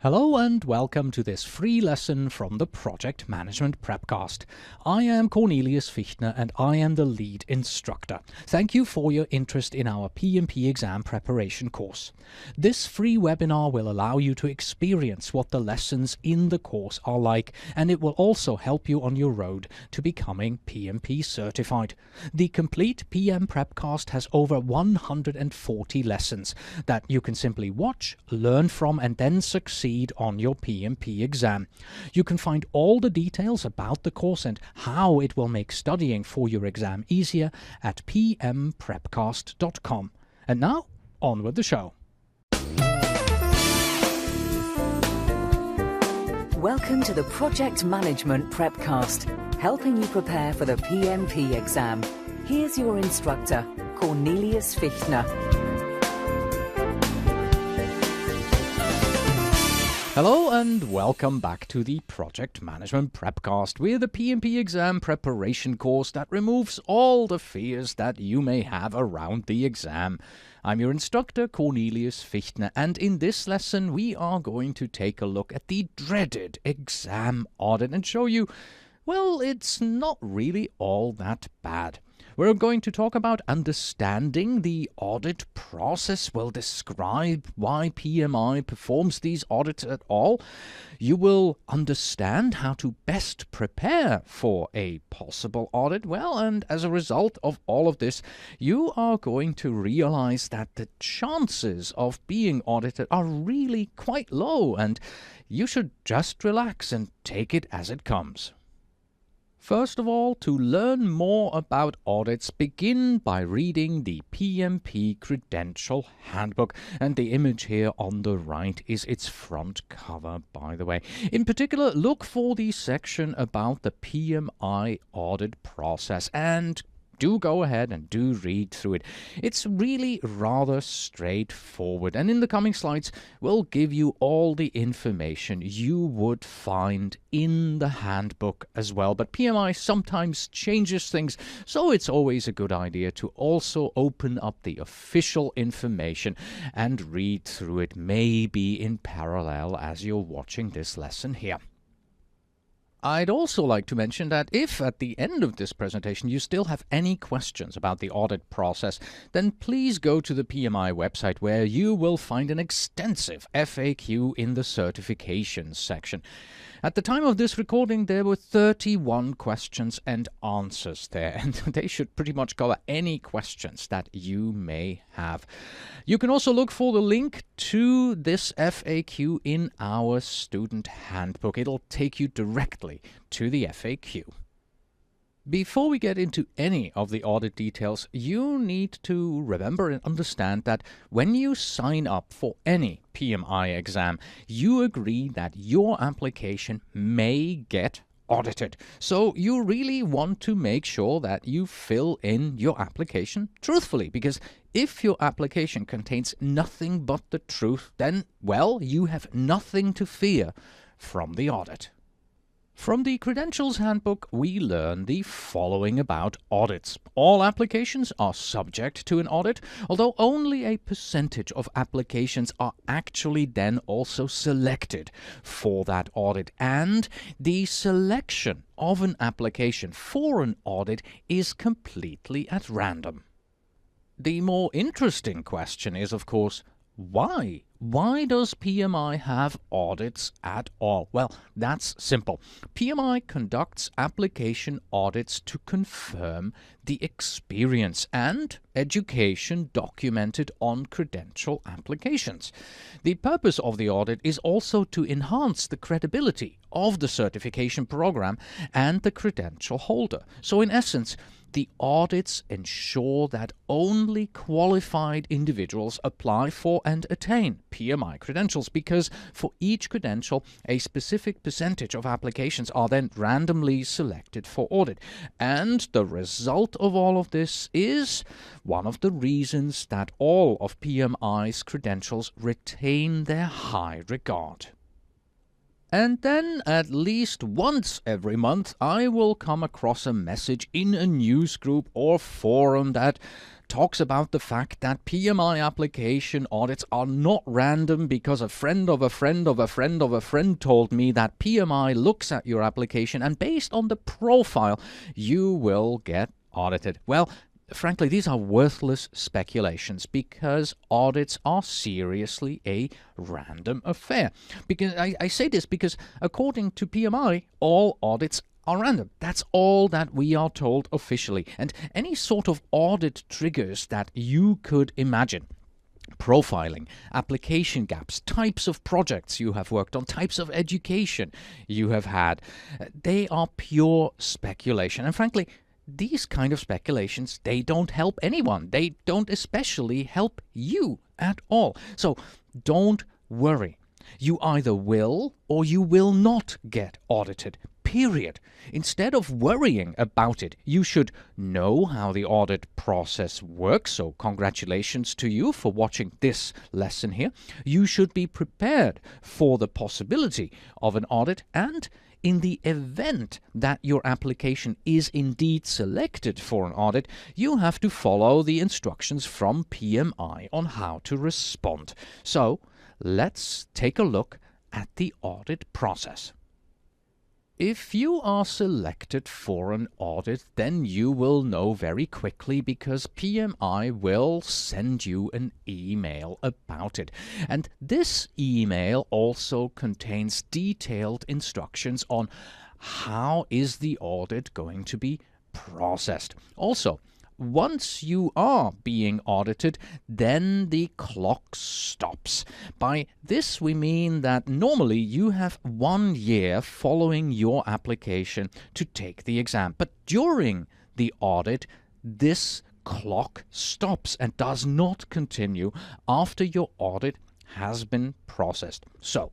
Hello and welcome to this free lesson from the Project Management Prepcast. I am Cornelius Fichtner and I am the lead instructor. Thank you for your interest in our PMP exam preparation course. This free webinar will allow you to experience what the lessons in the course are like, and it will also help you on your road to becoming PMP certified. The complete PM Prepcast has over 140 lessons that you can simply watch, learn from, and then succeed on your PMP exam. You can find all the details about the course and how it will make studying for your exam easier at pmprepcast.com. And now, on with the show. Welcome to the Project Management Prepcast, helping you prepare for the PMP exam. Here's your instructor, Cornelius Fichtner. Hello and welcome back to the Project Management Prepcast. We're the PMP exam preparation course that removes all the fears that you may have around the exam. I'm your instructor, Cornelius Fichtner, and in this lesson we are going to take a look at the dreaded exam audit and show you, well, it's not really all that bad. We're going to talk about understanding the audit process. We'll describe why PMI performs these audits at all. You will understand how to best prepare for a possible audit. Well, and as a result of all of this, you are going to realize that the chances of being audited are really quite low, and you should just relax and take it as it comes. First of all, to learn more about audits, begin by reading the PMP Credential Handbook. And the image here on the right is its front cover, by the way. In particular, look for the section about the PMI audit process and do go ahead and do read through it. It's really rather straightforward, and in the coming slides we'll give you all the information you would find in the handbook as well. But PMI sometimes changes things, so it's always a good idea to also open up the official information and read through it, maybe in parallel as you're watching this lesson here. I'd also like to mention that if at the end of this presentation you still have any questions about the audit process, then please go to the PMI website where you will find an extensive FAQ in the certifications section. At the time of this recording, there were 31 questions and answers there, and they should pretty much cover any questions that you may have. You can also look for the link to this FAQ in our student handbook. It'll take you directly to the FAQ. Before we get into any of the audit details, you need to remember and understand that when you sign up for any PMI exam, you agree that your application may get audited. So you really want to make sure that you fill in your application truthfully, because if your application contains nothing but the truth, then, well, you have nothing to fear from the audit. From the Credentials Handbook, we learn the following about audits. All applications are subject to an audit, although only a percentage of applications are actually then also selected for that audit. And the selection of an application for an audit is completely at random. The more interesting question is, of course, why? Why does PMI have audits at all? Well, that's simple. PMI conducts application audits to confirm the experience and education documented on credential applications. The purpose of the audit is also to enhance the credibility of the certification program and the credential holder. So in essence, the audits ensure that only qualified individuals apply for and attain PMI credentials, because for each credential, a specific percentage of applications are then randomly selected for audit. And the result of all of this is one of the reasons that all of PMI's credentials retain their high regard. And then, at least once every month, I will come across a message in a news group or forum that talks about the fact that PMI application audits are not random because a friend of a friend of a friend of a friend told me that PMI looks at your application and based on the profile, you will get audited. Well, frankly, these are worthless speculations because audits are seriously a random affair. Because I say this because according to PMI, all audits are random. That's all that we are told officially. And any sort of audit triggers that you could imagine, profiling, application gaps, types of projects you have worked on, types of education you have had, they are pure speculation. And frankly, these kind of speculations, they don't help anyone. They don't especially help you at all. So don't worry. You either will or you will not get audited. Period. Instead of worrying about it, you should know how the audit process works. So congratulations to you for watching this lesson here. You should be prepared for the possibility of an audit, and in the event that your application is indeed selected for an audit, you have to follow the instructions from PMI on how to respond. So let's take a look at the audit process. If you are selected for an audit, then you will know very quickly because PMI will send you an email about it. And this email also contains detailed instructions on how is the audit going to be processed. Also, once you are being audited, then the clock stops. By this we mean that normally you have 1 year following your application to take the exam. But during the audit, this clock stops and does not continue after your audit has been processed. So,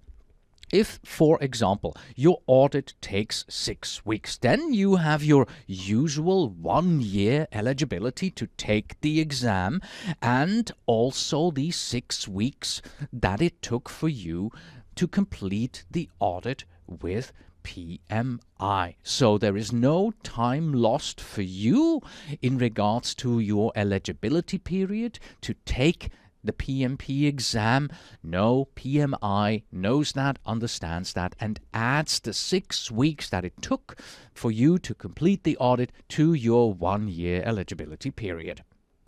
if, for example, your audit takes 6 weeks, then you have your usual 1 year eligibility to take the exam and also the 6 weeks that it took for you to complete the audit with PMI. So there is no time lost for you in regards to your eligibility period to take the PMP exam. No, PMI knows that, understands that, and adds the 6 weeks that it took for you to complete the audit to your 1 year eligibility period.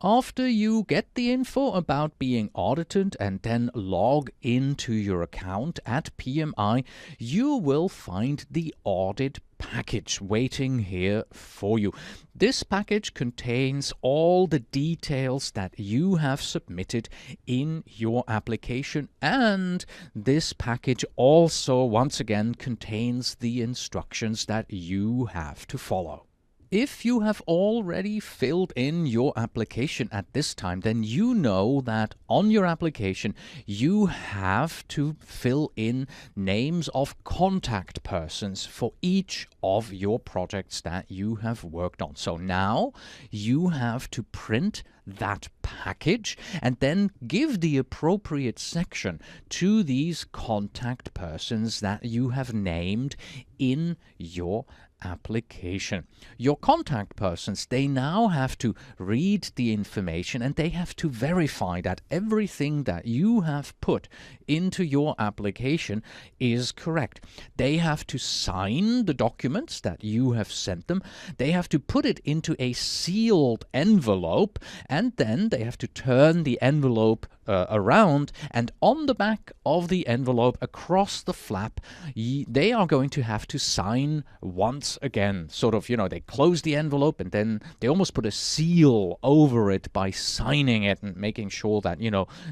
After you get the info about being audited and then log into your account at PMI, you will find the audit package waiting here for you. This package contains all the details that you have submitted in your application, and this package also once again contains the instructions that you have to follow. If you have already filled in your application at this time, then you know that on your application you have to fill in names of contact persons for each of your projects that you have worked on. So now you have to print that package and then give the appropriate section to these contact persons that you have named in your application. Your contact persons, they now have to read the information and they have to verify that everything that you have put into your application is correct. They have to sign the documents that you have sent them. They have to put it into a sealed envelope, and then they have to turn the envelope around, and on the back of the envelope across the flap they are going to have to sign once again. Sort of, they close the envelope and then they almost put a seal over it by signing it and making sure that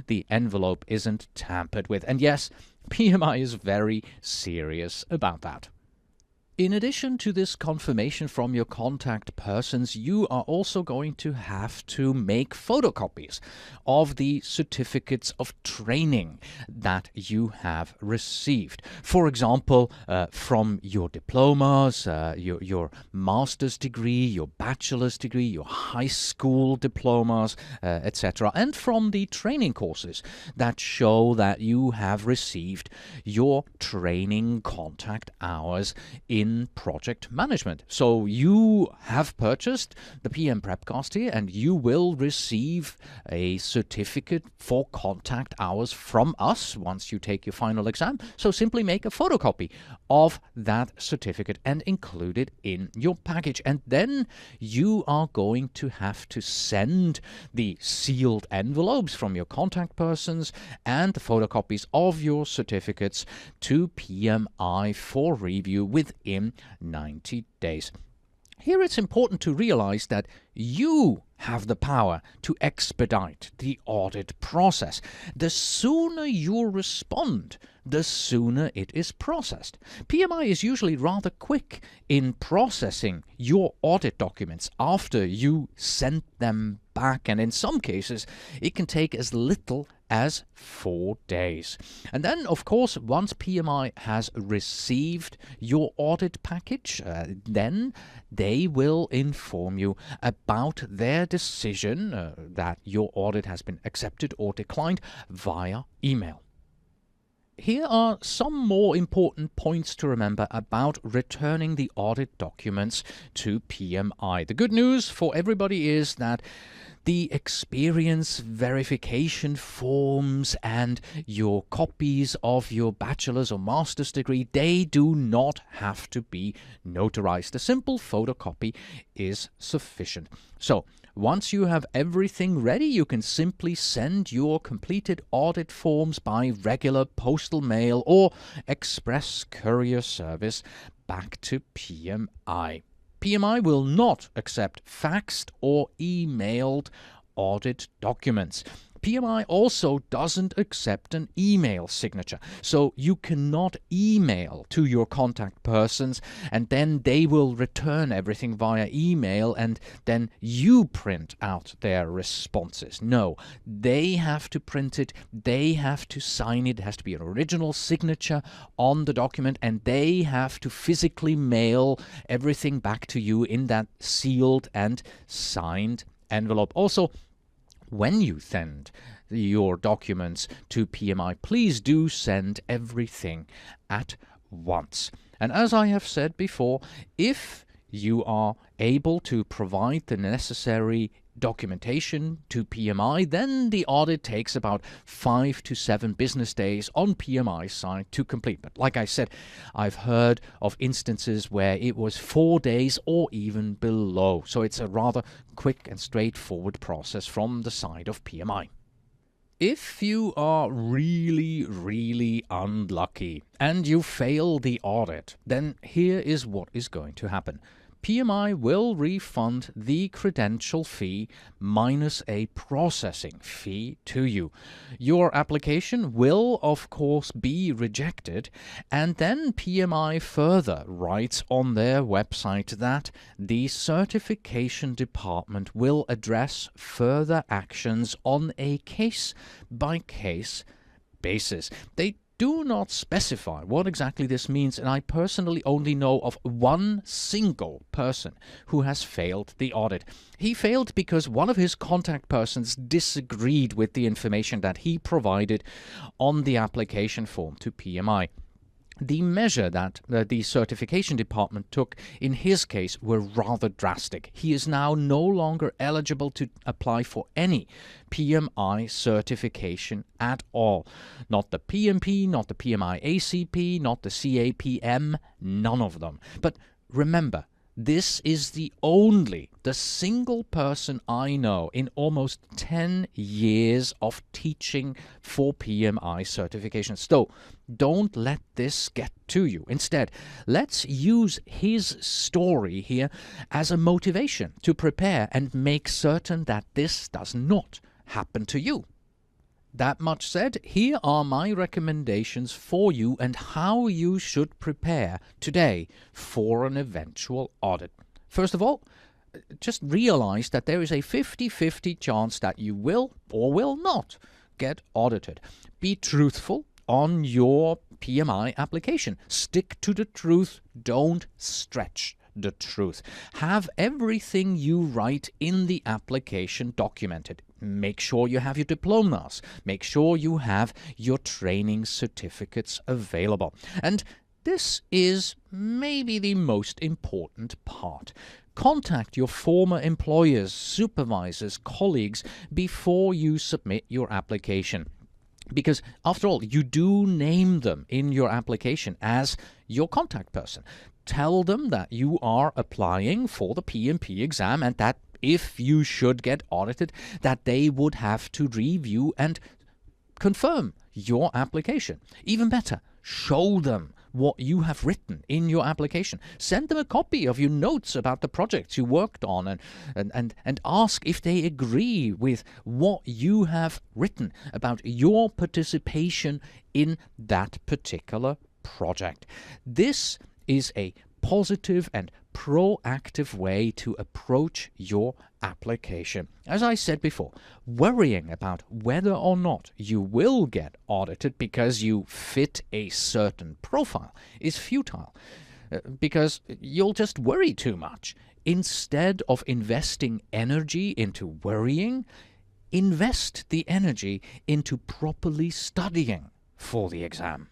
the envelope isn't tampered with. And yes, PMI is very serious about that. In addition to this confirmation from your contact persons, you are also going to have to make photocopies of the certificates of training that you have received. For example, from your diplomas, your master's degree, your bachelor's degree, your high school diplomas, etc. And from the training courses that show that you have received your training contact hours in in project management. So you have purchased the PM Prepcast here, and you will receive a certificate for contact hours from us once you take your final exam. So simply make a photocopy of that certificate and include it in your package. And then you are going to have to send the sealed envelopes from your contact persons and the photocopies of your certificates to PMI for review within 90 days. Here it's important to realize that you have the power to expedite the audit process. The sooner you respond, the sooner it is processed. PMI is usually rather quick in processing your audit documents after you send them back, and in some cases it can take as little as 4 days. And then, of course, once PMI has received your audit package, then they will inform you about their decision that your audit has been accepted or declined via email. Here are some more important points to remember about returning the audit documents to PMI. The good news for everybody is that the experience verification forms and your copies of your bachelor's or master's degree, they do not have to be notarized. A simple photocopy is sufficient. So, once you have everything ready, you can simply send your completed audit forms by regular postal mail or express courier service back to PMI. PMI will not accept faxed or emailed audit documents. PMI also doesn't accept an email signature, so you cannot email to your contact persons and then they will return everything via email and then you print out their responses. No, they have to print it, they have to sign it, it has to be an original signature on the document, and they have to physically mail everything back to you in that sealed and signed envelope. Also, when you send your documents to PMI, please do send everything at once. And as I have said before, if you are able to provide the necessary documentation to PMI, then the audit takes about 5 to 7 business days on PMI's side to complete. But like I said, I've heard of instances where it was 4 days or even below. So it's a rather quick and straightforward process from the side of PMI. If you are really unlucky and you fail the audit, then here is what is going to happen. PMI will refund the credential fee minus a processing fee to you. Your application will, of course, be rejected, and then PMI further writes on their website that the certification department will address further actions on a case-by-case basis. They do not specify what exactly this means, and I personally only know of one single person who has failed the audit. He failed because one of his contact persons disagreed with the information that he provided on the application form to PMI. The measure that the certification department took in his case were rather drastic. He is now no longer eligible to apply for any PMI certification at all. Not the PMP, not the PMI ACP, not the CAPM, none of them. But remember, this is the single person I know in almost 10 years of teaching for PMI certification. So don't let this get to you. Instead, let's use his story here as a motivation to prepare and make certain that this does not happen to you. That much said, here are my recommendations for you and how you should prepare today for an eventual audit. First of all, just realize that there is a 50-50 chance that you will or will not get audited. Be truthful on your PMI application. Stick to the truth. Don't stretch the truth. Have everything you write in the application documented. Make sure you have your diplomas. Make sure you have your training certificates available. And This is maybe the most important part. Contact your former employers, supervisors, colleagues before you submit your application. Because, after all, you do name them in your application as your contact person. Tell them that you are applying for the PMP exam and that if you should get audited, that they would have to review and confirm your application. Even better, show them what you have written in your application. Send them a copy of your notes about the projects you worked on and ask if they agree with what you have written about your participation in that particular project. This is a positive and proactive way to approach your application. As I said before, worrying about whether or not you will get audited because you fit a certain profile is futile, because you'll just worry too much. Instead of investing energy into worrying, invest the energy into properly studying for the exam.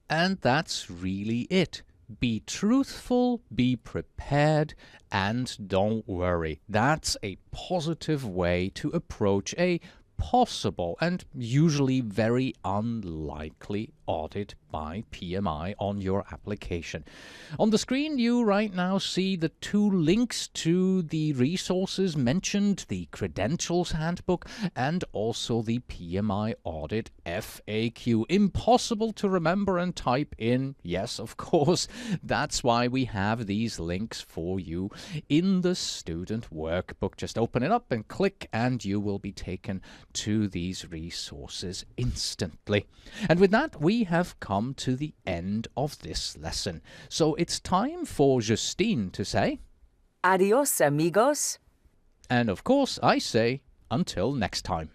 And that's really it. Be truthful, be prepared, and don't worry. That's a positive way to approach a possible and usually very unlikely audit by PMI on your application. On the screen you right now see the 2 links to the resources mentioned, the Credentials Handbook and also the PMI Audit FAQ. Impossible to remember and type in. Yes, of course, that's why we have these links for you in the student workbook. Just open it up and click and you will be taken to these resources instantly. And with that, we have come to the end of this lesson. So it's time for Justine to say, Adios, amigos. And of course, I say, until next time.